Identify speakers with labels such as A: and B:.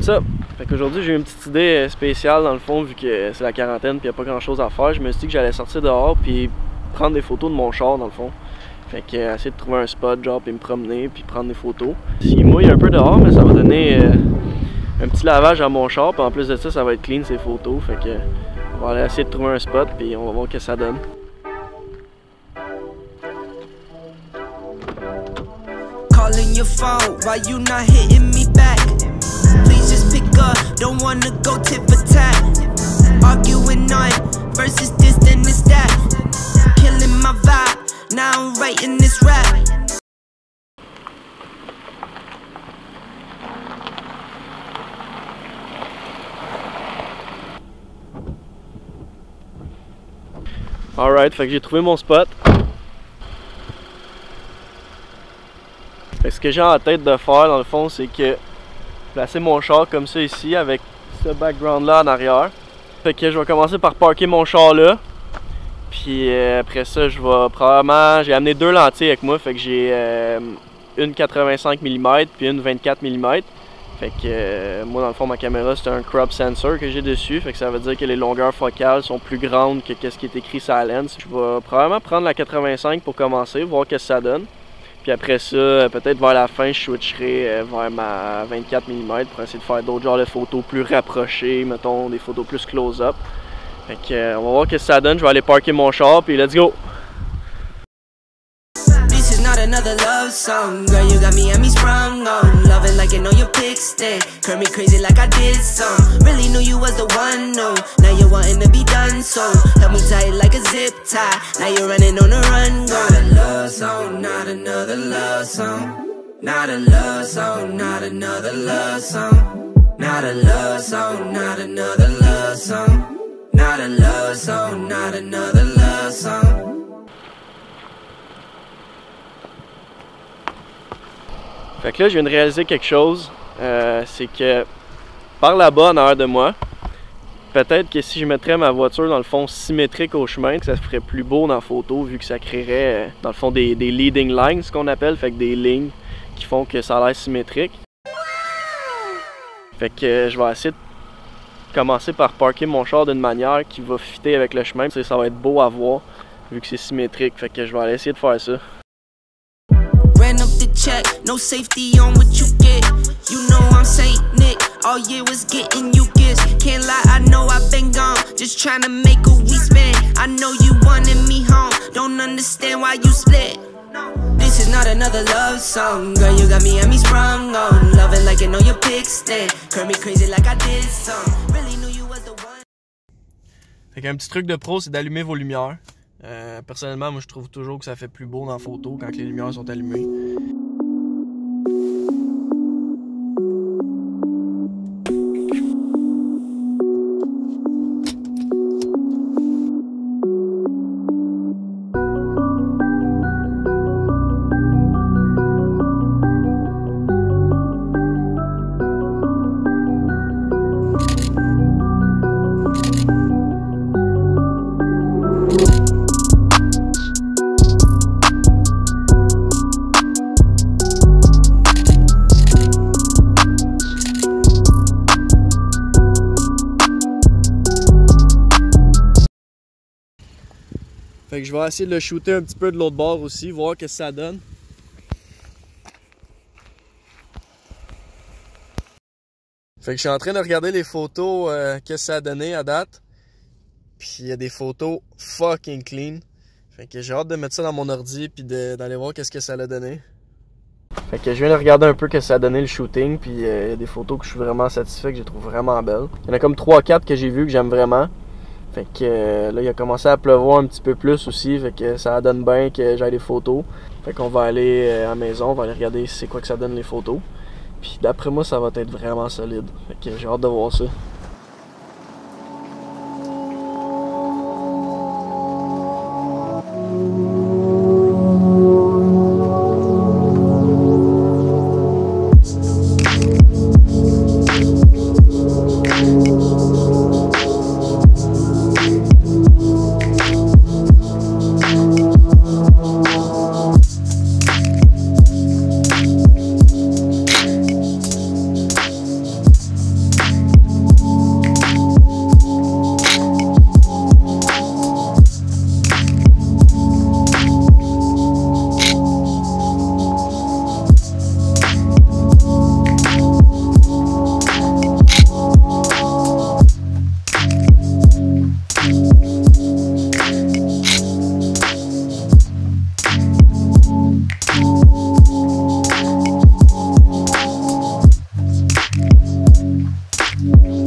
A: What's up? Fait qu'aujourd'hui j'ai eu une petite idée spéciale dans le fond, vu que c'est la quarantaine et il n'y a pas grand chose à faire. Je me suis dit que j'allais sortir dehors puis prendre des photos de mon char dans le fond. Fait que essayer de trouver un spot genre puis me promener puis prendre des photos. Il mouille un peu dehors, mais ça va donner un petit lavage à mon char, puis en plus de ça, ça va être clean ces photos. Fait que on va aller essayer de trouver un spot puis on va voir ce que ça donne.
B: Calling your phone, why you not hitting me back? Please just pick up, don't wanna go tit for tat. Arguing on versus this then this that. Killing my vibe, now I'm writing this rap.
A: Alright, fait que j'ai trouvé mon spot. Fait que ce que j'ai en tête de faire dans le fond, c'est que placer mon char comme ça ici avec ce background là en arrière. Fait que je vais commencer par parker mon char là. Puis après ça, je vais probablement... J'ai amené deux lentilles avec moi, fait que j'ai une 85 mm puis une 24 mm. Fait que moi dans le fond ma caméra c'est un crop sensor que j'ai dessus, fait que ça veut dire que les longueurs focales sont plus grandes que ce qui est écrit sur la lens. Je vais probablement prendre la 85 pour commencer, voir ce que ça donne. Puis après ça, peut-être vers la fin, je switcherai vers ma 24 mm pour essayer de faire d'autres genres de photos plus rapprochées, mettons des photos plus close-up. Fait que on va voir ce que ça donne, je vais aller parker mon char puis let's go!
B: This is not another love song, girl, you got me and me sprung on. Loving like you know your pics then, curl me crazy like I did some. Really knew you was the one, no. Now you're wanting to be done, so help me tie it like a zip tie. Now you're running on the run, not a love song, not another love song. Not a love song, not another love song. Not a love song, not another love song. Not a love song, not another love song.
A: Fait que là, je viens de réaliser quelque chose, c'est que par là-bas, en arrière de moi, peut-être que si je mettrais ma voiture dans le fond symétrique au chemin, que ça se ferait plus beau dans la photo, vu que ça créerait dans le fond des leading lines, ce qu'on appelle, fait que des lignes qui font que ça a l'air symétrique. Fait que je vais essayer de commencer par parker mon char d'une manière qui va fitter avec le chemin, ça va être beau à voir, vu que c'est symétrique, fait que je vais aller essayer de faire ça.
B: Ran up the check, no safety on what you get. You know I'm Saint Nick, all year was getting you gifts. Can't lie, I know I've been gone, just trying to make a we spend. I know you wanted me home, don't understand why you split. This is not another love song, girl, you got me and me sprung on. Loving like you know your pics then, curl me crazy like I did some. Really knew you was the one.
A: Fait qu'un petit truc de pro, c'est d'allumer vos lumières. Personnellement, moi je trouve toujours que ça fait plus beau dans la photo quand les lumières sont allumées. Fait que je vais essayer de le shooter un petit peu de l'autre bord aussi, voir ce que ça donne. Fait que je suis en train de regarder les photos que ça a donné à date. Puis il y a des photos fucking clean. Fait que j'ai hâte de mettre ça dans mon ordi puis d'aller voir qu'est-ce que ça a donné. Fait que je viens de regarder un peu ce que ça a donné le shooting. Puis il y a des photos que je suis vraiment satisfait, que je trouve vraiment belles. Il y en a comme 3-4 que j'ai vues que j'aime vraiment. Fait que là, il a commencé à pleuvoir un petit peu plus aussi, fait que ça donne bien que j'aille des photos. Fait qu'on va aller à la maison, on va aller regarder c'est quoi que ça donne les photos. Puis d'après moi, ça va être vraiment solide. Fait que j'ai hâte de voir ça.
B: yeah.